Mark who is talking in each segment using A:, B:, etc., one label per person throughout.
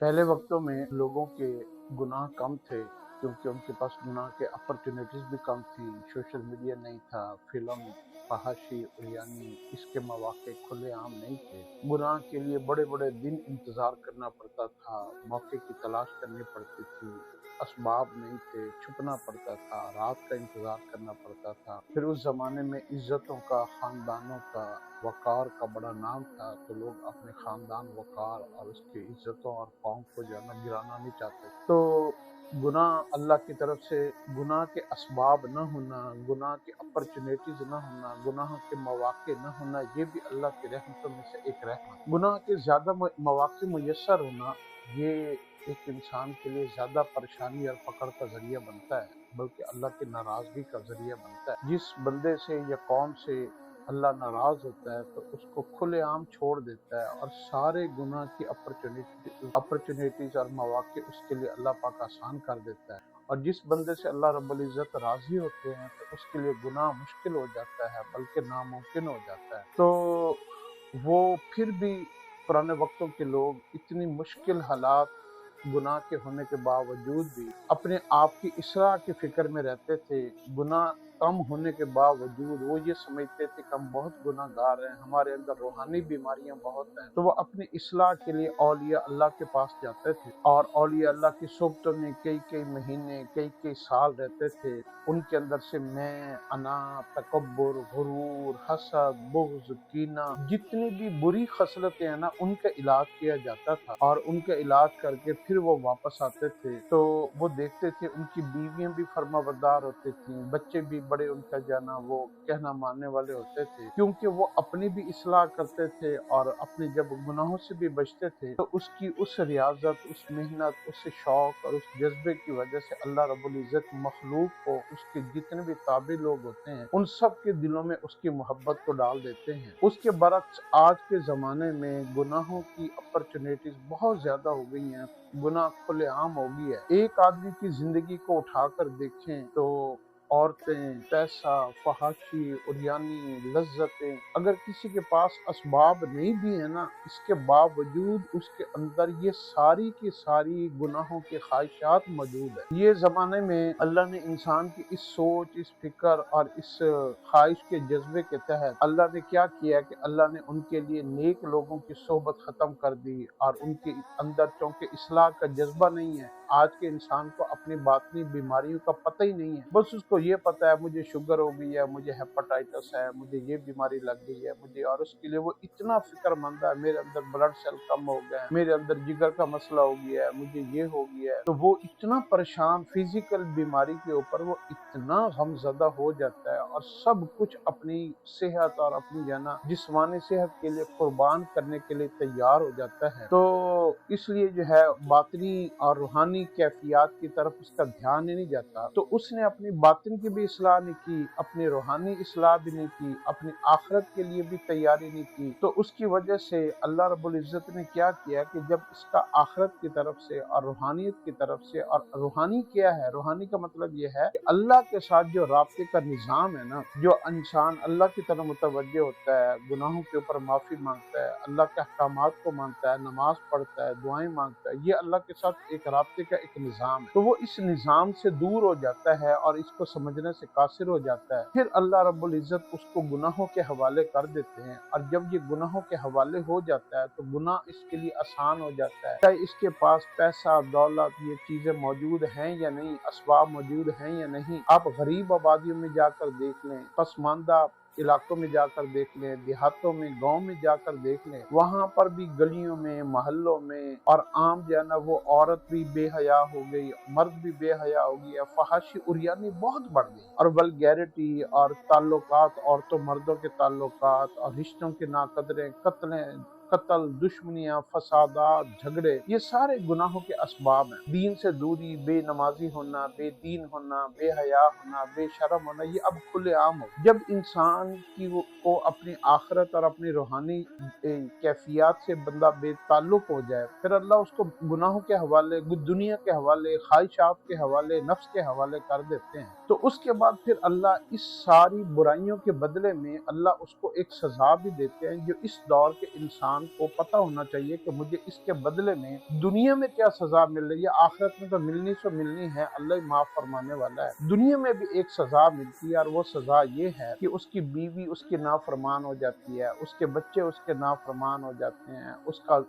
A: पहले वक्तों में लोगों के गुनाह कम थे क्योंकि उनके पास गुनाह के अपॉर्चुनिटीज भी कम थी। सोशल मीडिया नहीं था, फिल्म, फहाशी और यानी इसके मौके खुले आम नहीं थे। गुनाह के लिए बड़े बड़े दिन इंतजार करना पड़ता था, मौके की तलाश करनी पड़ती थी, असबाब नहीं थे, छुपना पड़ता था, रात का इंतजार करना पड़ता था। फिर उस जमाने में इज्जतों का, खानदानों का, वकार का बड़ा नाम था, तो लोग अपने खानदान, वकार और उसकी इज्जतों और कौम को जो है ना गिराना नहीं चाहते। तो गुनाह अल्लाह की तरफ से, गुनाह के असबाब न होना, गुनाह की अपॉर्चुनिटीज न होना, गुनाह के मौके न होना, ये भी अल्लाह की रहमतों में से एक रहमत। गुनाह के ज्यादा मौके मुयस्सर होना, ये एक इंसान के लिए ज्यादा परेशानी और पकड़ का जरिया बनता है, बल्कि अल्लाह की नाराजगी का जरिया बनता है। जिस बंदे से या कौम से अल्लाह नाराज होता है तो उसको खुलेआम छोड़ देता है और सारे गुनाह की अपॉर्चुनिटीज और मौके उसके लिए अल्लाह पाक आसान कर देता है। और जिस बंदे से अल्लाह रब्बुल इज्जत राजी होते हैं तो उसके लिए गुनाह मुश्किल हो जाता है, बल्कि नामुमकिन हो जाता है। तो वो फिर भी, पुराने वक्तों के लोग इतनी मुश्किल हालात, गुनाह के होने के बावजूद भी अपने आप की इस्लाह की फिक्र में रहते थे। गुनाह कम होने के बावजूद वो ये समझते थे कि हम बहुत गुनाहगार हैं, हमारे अंदर रूहानी बीमारियां बहुत हैं। तो वो अपनी इस्लाह के लिए औलिया अल्लाह के पास जाते थे और औलिया अल्लाह की सोबतों में कई कई महीने, कई कई साल रहते थे। उनके अंदर से मैं, अना, तकब्बुर, गुरूर, हसद, बुग़्ज़, कीना, जितनी भी बुरी खसलतें हैं ना, उनका इलाज किया जाता था और उनका इलाज करके फिर वो वापस आते थे। तो वो देखते थे उनकी बीवियां भी फर्माबरदार होती थी, बच्चे भी बड़े उनका जाना वो कहना मानने वाले होते थे, क्योंकि वो अपनी भी इस्लाह करते थे और अपने जब गुनाहों से भी बचते थे तो उसकी उस रियाजत, उस मेहनत, उस शौक और उस जज्बे की वजह से अल्लाह रब्बुल इज्जत मखलूक को, उसके जितने भी ताबे लोग होते हैं, उन सब के दिलों में उसकी मोहब्बत को डाल देते हैं। उसके बरक्स आज के ज़माने में गुनाहों की अपॉर्चुनिटीज़ बहुत ज़्यादा हो गई हैं, गुनाह खुलेआम हो गई है। एक आदमी की ज़िंदगी को उठाकर देखें तो औरतें, पैसा, फहाशी, उरियानी, लज़्ज़तें, अगर किसी के पास असबाब नहीं भी है ना, इसके बावजूद उसके अंदर ये सारी की सारी गुनाहों की ख्वाहिशात मौजूद है। ये ज़माने में अल्लाह ने इंसान की इस सोच, इस फ़िक्र और इस ख्वाहिश के जज़्बे के तहत अल्लाह ने क्या किया कि अल्लाह ने उनके लिए नेक लोगों की सोहबत ख़त्म कर दी और उनके अंदर चूँकि इस्लाह का जज़्बा नहीं है, आज के इंसान को अपनी बातनी बीमारियों का पता ही नहीं है। बस उसको ये पता है मुझे शुगर हो गई है, मुझे हेपेटाइटिस है, मुझे ये बीमारी लग गई है, मुझे, और उसके लिए वो इतना फ़िक्रमंद है, मेरे अंदर ब्लड सेल कम हो गए हैं, मेरे अंदर जिगर का मसला हो गया है, मुझे ये हो गया है। तो वो इतना परेशान, फिजिकल बीमारी के ऊपर वो इतना गमज़दा हो जाता है और सब कुछ अपनी सेहत और अपनी जो है ना जिस्मानी सेहत के लिए कुर्बान करने के लिए तैयार हो जाता है। तो इसलिए जो है बातनी और रूहानी कैफियत की तरफ उसका ध्यान ही नहीं जाता। तो उसने अपनी बातिन की भी इस्लाह नहीं की, अपनी रूहानी इस्लाह भी नहीं की, अपनी आखिरत के लिए भी तैयारी नहीं की। तो उसकी वजह से अल्लाह रब्बुल इज्जत ने क्या किया कि जब इसका आखिरत की तरफ से और रूहानियत की तरफ से, और रूहानी क्या है, रूहानी का मतलब ये है कि अल्लाह के साथ जो राब्ते का निज़ाम है ना, जो इंसान अल्लाह की तरफ मुतवज्जो होता है, गुनाहों के ऊपर माफ़ी मांगता है, अल्लाह के अहकामात को मानता है, नमाज पढ़ता है, दुआएं मांगता है, ये अल्लाह के साथ एक राब्ते का एक निज़ाम है। तो वो इस निज़ाम से दूर हो जाता है और इसको समझने से कासिर हो जाता है। फिर अल्लाह रब्बुल इज्जत उसको गुनाहों के हवाले कर देते हैं और जब ये गुनाहों के हवाले हो जाता है तो गुनाह इसके लिए आसान हो जाता है। चाहे इसके पास पैसा, दौलत, ये चीजें मौजूद हैं या नहीं, असबाब मौजूद हैं या नहीं। आप गरीब आबादियों में जाकर देख लें, पसमानदा इलाकों में जाकर देख लें, देहातों में, गांव में जाकर देख लें, वहां पर भी गलियों में, मोहल्लों में और आम जो है ना वो औरत भी बेहया हो गई, मर्द भी बेहया हो गया, फहाशी उरियानी बहुत बढ़ गई और वल्गैरिटी और ताल्लुकात, औरतों मर्दों के ताल्लुकात और रिश्तों के नाकदरें, कत्ल, दुश्मनियां, फसादात, झगड़े, ये सारे गुनाहों के असबाब हैं। दीन से दूरी, बेनमाजी होना, बेदीन होना, बेहया होना, बेशरम होना, ये अब खुलेआम हो। जब इंसान को अपनी आखिरत और अपनी रूहानी कैफियत से बंदा बेताल्लुक हो जाए, फिर अल्लाह उसको गुनाहों के हवाले, दुनिया के हवाले, ख्वाहिशात के हवाले, नफ्स के हवाले कर देते हैं। तो उसके बाद फिर अल्लाह इस सारी बुराइयों के बदले में अल्लाह उसको एक सजा भी देते हैं जो इस दौर के इंसान इंसान को पता होना चाहिए कि मुझे इसके बदले में दुनिया में क्या सजा मिल रही है, आखिरत में तो मिलनी सो मिलनी है, अल्लाह ही माफ फरमाने वाला है। दुनिया में भी एक सजा मिलती है और वो सजा ये है कि उसकी बीवी उसकी नाफरमान हो जाती है, उसके बच्चे उसके नाफरमान हो जाते हैं, उसका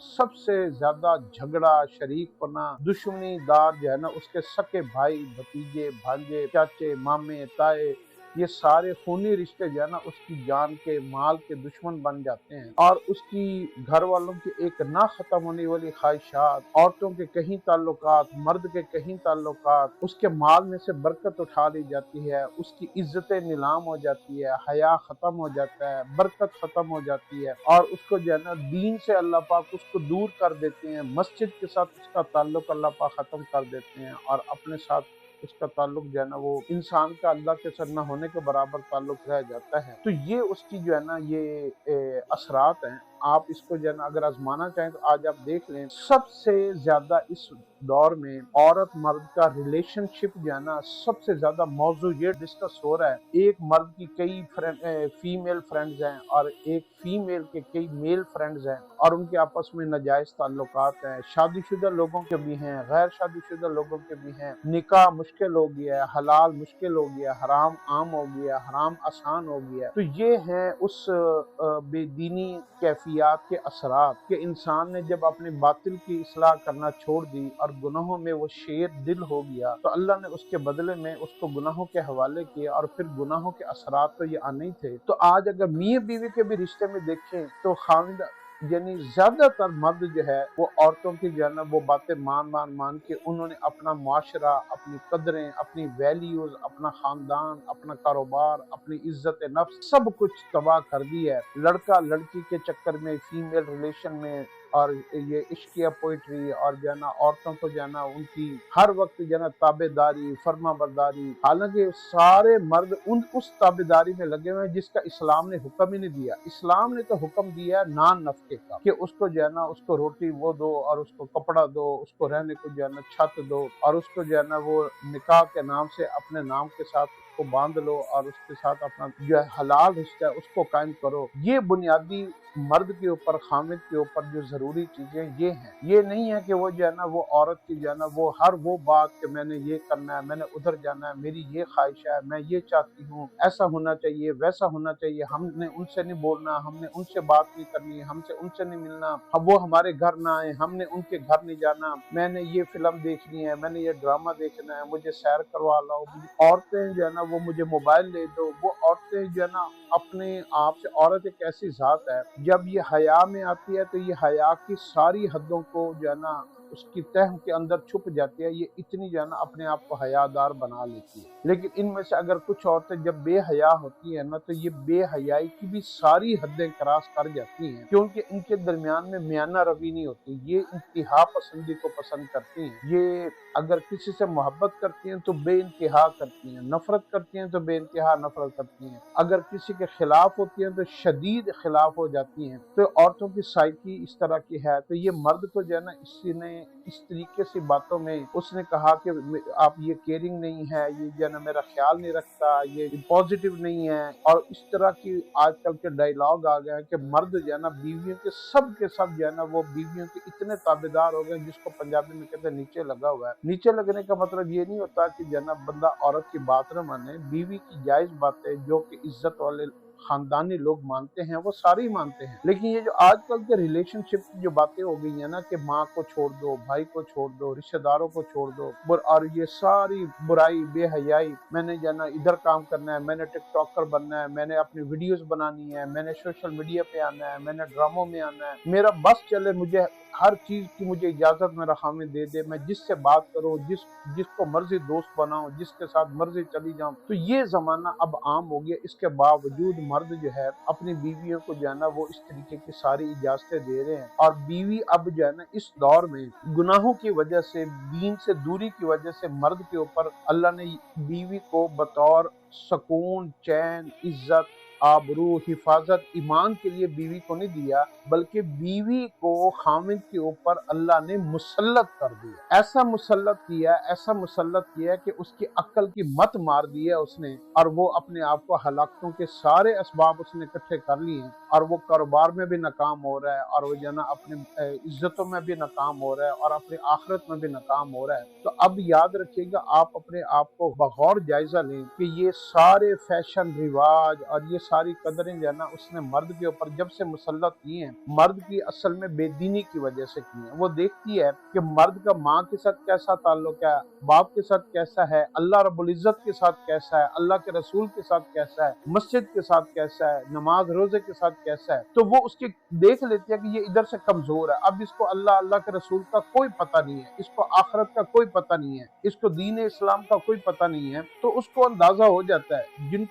A: सबसे ज्यादा झगड़ा, शरीकपना, दुश्मनीदार जो है ना, उसके सके भाई, भतीजे, भांजे, चाचे, मामे, ताए, ये सारे खूनी रिश्ते जो है ना, उसकी जान के, माल के दुश्मन बन जाते हैं। और उसकी घर वालों की एक ना खत्म होने वाली ख्वाहिशात, औरतों के कहीं ताल्लुकात, मर्द के कहीं ताल्लुकात, उसके माल में से बरकत उठा ली जाती है, उसकी इज्जतें नीलाम हो जाती है, हया खत्म हो जाता है, बरकत खत्म हो जाती है, और उसको जो है ना दीन से अल्लाह पाक उसको दूर कर देते हैं, मस्जिद के साथ उसका ताल्लुक अल्लाह पाक खत्म कर देते हैं, और अपने साथ उसका ताल्लुक जो है ना वो इंसान का अल्लाह के साथ न होने के बराबर ताल्लुक रह जाता है। तो ये उसकी जो है ना ये असरात हैं। आप इसको जो है ना अगर आजमाना चाहें तो आज आप देख लें, सबसे ज्यादा इस दौर में औरत मर्द का रिलेशनशिप जो है ना सबसे ज्यादा मौजू ये डिस्कस हो रहा है। एक मर्द की कई फीमेल फ्रेंड्स हैं और एक फीमेल के कई मेल फ्रेंड्स हैं, और उनके आपस में नाजायज ताल्लुकात हैं। शादीशुदा लोगों के भी हैं, गैर शादीशुदा लोगों के भी हैं। निकाह मुश्किल हो गया है, हलाल मुश्किल हो गया, हराम आम हो गया, हराम आसान हो गया। तो ये है उस बेदीनी कैफियत के असरात कि इंसान ने जब अपनी बातिल की इस्लाह करना छोड़ दी और गुनाहों में वो शेर दिल हो गया, तो अल्लाह ने उसके बदले में उसको गुनाहों के हवाले किया, और फिर गुनाहों के असरात तो ये आने ही थे। तो आज अगर मियां बीवी के भी रिश्ते में देखें तो खाविंद यानी ज्यादातर मर्द जो है वो औरतों की जो है ना वो बातें मान के उन्होंने अपना मुआशरा, अपनी कदरें, अपनी वैल्यूज, अपना खानदान, अपना कारोबार, अपनी इज्जत नफ्स सब कुछ तबाह कर दी है। लड़का लड़की के चक्कर में, फीमेल रिलेशन में, और ये इश्किया पोइट्री, और जो है ना औरतों को जो है ना उनकी हर वक्त जो है ना ताबेदारी, फर्मा बरदारी, हालांकि सारे मर्द उस ताबेदारी में लगे हुए हैं जिसका इस्लाम ने हुक्म ही नहीं दिया। इस्लाम ने तो हुक्म दिया नान नफके का कि उसको जो है ना उसको रोटी वो दो, और उसको कपड़ा दो, उसको रहने को जो है ना छत दो, और उसको जो है ना वो निकाह के नाम से अपने नाम के साथ उसको बांध लो, और उसके साथ अपना जो है हलाल रिश्ता है उसको कायम करो। ये बुनियादी मर्द के ऊपर, खामिद के ऊपर जो जरूरी चीजें ये हैं। ये नहीं है कि वो जो है ना वो औरत की जो है ना वो हर वो बात कि मैंने ये करना है, मैंने उधर जाना है, मेरी ये ख्वाहिश है, मैं ये चाहती हूँ, ऐसा होना चाहिए, वैसा होना चाहिए, हमने उनसे नहीं बोलना, हमने उनसे बात नहीं करनी, हमसे उनसे नहीं मिलना, हम वो हमारे घर ना आए, हमने उनके घर नहीं जाना, मैंने ये फिल्म देखनी है, मैंने ये ड्रामा देखना है, मुझे सैर करवा लाओ। औरतें जो है ना वो मुझे मोबाइल दे दो। वो औरतें जो है ना अपने आप से, औरत एक ऐसी जात है जब ये हया में आती है तो ये हया की सारी हदों को जो है ना उसकी तह के अंदर छुप जाती है। ये इतनी जो है ना अपने आप को हयादार बना लेती है। लेकिन इनमें से अगर कुछ औरतें जब बेहया होती है ना तो ये बेहयाई की भी सारी हदें क्रॉस कर जाती हैं, क्योंकि इनके दरमियान में मियाना रवि नहीं होती। ये इंतहा पसंदी को पसंद करती हैं। ये अगर किसी से मोहब्बत करती हैं तो बेइंतहा करती हैं, नफरत करती हैं तो बेइंतहा नफरत करती हैं, अगर किसी के खिलाफ होती हैं तो शदीद खिलाफ हो जाती हैं। तो औरतों की साइकी इस तरह की है। तो ये मर्द को जो है ना इसी ने इस तरीके से बातों में उसने कहा कि आप ये केयरिंग नहीं है, ये जो है ना मेरा ख्याल नहीं रखता, ये पॉजिटिव नहीं है, और इस तरह की आजकल के डायलॉग आ गए हैं कि मर्द जो है ना बीवियों के सब जो है ना वो बीवियों के इतने ताबेदार हो गए, जिसको पंजाबी में कहते हैं नीचे लगा हुआ है। नीचे लगने का मतलब ये नहीं होता कि जो है ना बंदा औरत की बात न माने। बीवी की जायज बातें जो कि इज्जत वाले खानदानी लोग मानते हैं वो सारी मानते हैं। लेकिन ये जो आजकल के रिलेशनशिप की जो बातें हो गई है ना कि माँ को छोड़ दो, भाई को छोड़ दो, रिश्तेदारों को छोड़ दो, और ये सारी बुराई, बेहयाई, मैंने जो है ना इधर काम करना है, मैंने टिकटॉकर बनना है, मैंने अपनी वीडियोस बनानी है, मैंने सोशल मीडिया पे आना है, मैंने ड्रामों में आना है, मेरा बस चले, मुझे हर चीज की मुझे इजाजत मेरा खामिद दे दे, मैं जिससे बात करूं, जिसको मर्जी दोस्त बनाऊं, जिसके साथ मर्जी चली जाऊं। तो ये जमाना अब आम हो गया। इसके बावजूद मर्द जो है अपनी बीवियों को जो है ना वो इस तरीके की सारी इजाजतें दे रहे हैं, और बीवी अब जो है ना इस दौर में गुनाहों की वजह से, दीन से दूरी की वजह से मर्द के ऊपर अल्लाह ने बीवी को बतौर सुकून, चैन, इज्जत, आबरू, हिफाजत, ईमान के लिए बीवी को नहीं दिया, बल्कि बीवी को खामिद के ऊपर अल्लाह ने मुसल्लत कर दिया। ऐसा मुसल्लत किया कि उसकी अक्ल की मत मार दी है उसने, और वो अपने आप को हलाकतों के सारे असबाब उसने इकट्ठे कर लिए, और वो कारोबार में भी नाकाम हो रहा है, और वो जना अपने इज्जतों में भी नाकाम हो रहा है, और अपनी आखिरत में भी नाकाम हो रहा है। तो अब याद रखिएगा, आप अपने आप को बगौर जायजा लें कि ये सारे फैशन रिवाज और ये सारी कदरें जो है ना, उसने मर्द के ऊपर जब से मुसल्लत की हैं, मर्द की असल में बेदीनी की वजह से की हैं। वो देखती है कि मर्द का माँ के साथ कैसा ताल्लुक है, बाप के साथ कैसा है, अल्लाह रब्बुल इज्जत के साथ कैसा है, अल्लाह के रसूल के साथ कैसा है, मस्जिद के साथ कैसा है, नमाज रोजे के साथ कैसा है। तो वो उसके देख लेती है कि ये इधर से कमजोर है। अब इसको अल्लाह अल्लाह के रसूल का कोई पता नहीं है, इसको आखिरत का कोई पता नहीं है, इसको दीन इस्लाम का कोई पता नहीं है। तो उसको अंदाजा हो जाता है, जिन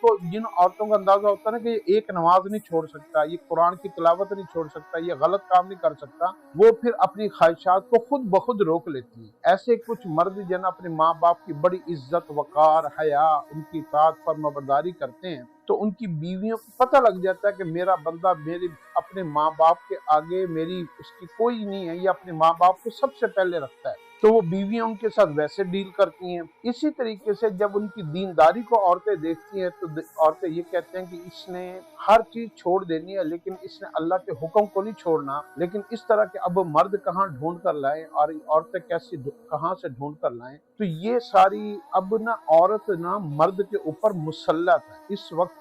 A: औरतों को अंदाजा होता है ना कि ये एक नमाज नहीं छोड़ सकता, ये कुरान की तिलावत नहीं छोड़ सकता, ये गलत काम नहीं कर सकता, वो फिर अपनी ख्वाहिशात को खुद ब खुद रोक लेती है। ऐसे कुछ मर्द जन अपने माँ बाप की बड़ी इज्जत, वकार, हया, उनकी इताअत फरमाबरदारी करते हैं, तो उनकी बीवियों को पता लग जाता है कि मेरा बंदा मेरे अपने माँ बाप के आगे मेरी उसकी कोई नहीं है, ये अपने माँ बाप को सबसे पहले रखता है। तो वो बीवियां उनके साथ वैसे डील करती हैं। इसी तरीके से जब उनकी दीनदारी को औरतें देखती हैं तो औरतें ये कहते हैं कि इसने हर चीज छोड़ देनी है, लेकिन इसने अल्लाह के हुक्म को नहीं छोड़ना। लेकिन इस तरह के अब मर्द कहाँ ढूंढ कर लाएं और औरतें कैसी कहाँ से ढूंढ कर लाएं। तो ये सारी अब ना औरत ना मर्द के ऊपर मुसल्लत है इस वक्त।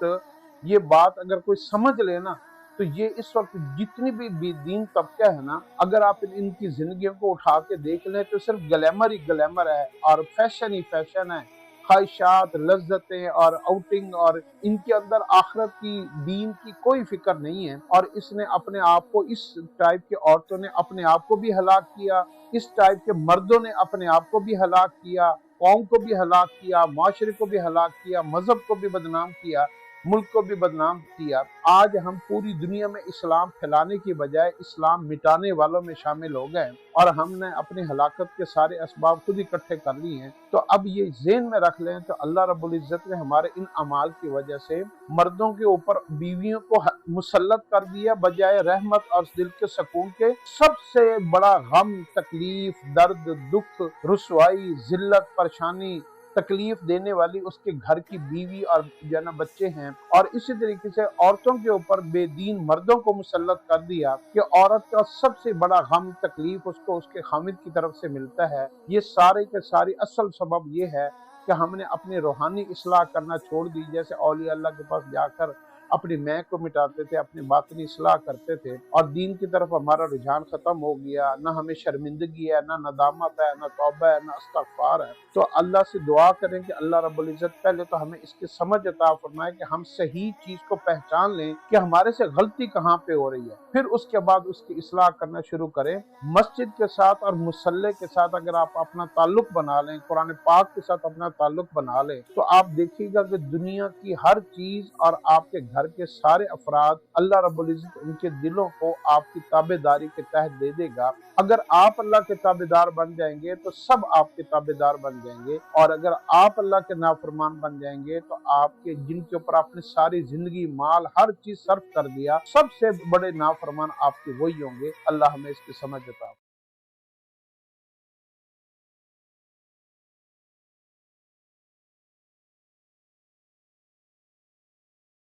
A: ये बात अगर कोई समझ लेना, तो ये इस वक्त जितनी भी दीन तबका है ना, अगर आप इनकी जिंदगियों को उठा के देख लें तो सिर्फ ग्लैमर ही ग्लैमर है और फैशन ही फैशन है। ख्वाहिशात, लज्जतें और आउटिंग, और इनके अंदर आखिरत की, दीन की कोई फिक्र नहीं है। और इसने अपने आप को, इस टाइप के औरतों ने अपने आप को भी हलाक किया, इस टाइप के मर्दों ने अपने आप को भी हलाक किया, कौम को भी हलाक किया, माशरे को भी हलाक किया, मजहब को भी बदनाम किया, मुल्क को भी बदनाम किया। आज हम पूरी दुनिया में इस्लाम फैलाने की बजाय इस्लाम मिटाने वालों में शामिल हो गए, और हमने अपनी हलाकत के सारे असबाब खुद इकट्ठे कर लिए हैं। तो अब ये ज़हन में रख लें तो अल्लाह रब्बुल इज़्ज़त ने हमारे इन अमाल की वजह से मर्दों के ऊपर बीवियों को मुसल्लत कर दिया, बजाय रहमत और दिल के सुकून के। सबसे बड़ा गम, तकलीफ, दर्द, दुख, रुसवाई, जिल्लत, परेशानी, तकलीफ देने वाली उसके घर की बीवी और जना बच्चे हैं। और इसी तरीके से औरतों के ऊपर बेदीन मर्दों को मुसल्लत कर दिया कि औरत का सबसे बड़ा गम, तकलीफ उसको उसके खामिद की तरफ से मिलता है। ये सारे के सारी असल सबब ये है कि हमने अपनी रूहानी इस्लाह करना छोड़ दी। जैसे औलिया अल्लाह के पास जाकर अपनी मैं को मिटाते थे, अपनी बातनी इस्लाह करते थे, और दीन की तरफ हमारा रुझान खत्म हो गया। ना हमें शर्मिंदगी है, ना नदामत है, ना तौबा है, ना इस्तगफार है। तो अल्लाह से दुआ करें कि अल्लाह रब्बुल इज़्ज़त पहले तो हमें इसकी समझ अता फरमाए कि हम सही चीज को पहचान लें कि हमारे से गलती कहाँ पे हो रही है, फिर उसके बाद उसकी इस्लाह करना शुरू करें। मस्जिद के साथ और मुसल्ले के साथ अगर आप अपना ताल्लुक बना लें, कुरान पाक के साथ अपना ताल्लुक बना लें, तो आप देखिएगा कि दुनिया की हर चीज और आपके घर के सारे अफराद, अल्लाह रब्बुल इज़्ज़त उनके दिलों को आपकी ताबेदारी के तहत दे देगा। अगर आप अल्लाह के ताबेदार बन जाएंगे तो सब आपके ताबेदार बन जाएंगे, और अगर आप अल्लाह के नाफरमान बन जाएंगे तो आपके, जिनके ऊपर आपने सारी जिंदगी, माल, हर चीज सर्फ कर दिया, सबसे बड़े नाफरमान आपके वही होंगे। अल्लाह हमें इसकी समझ देता है।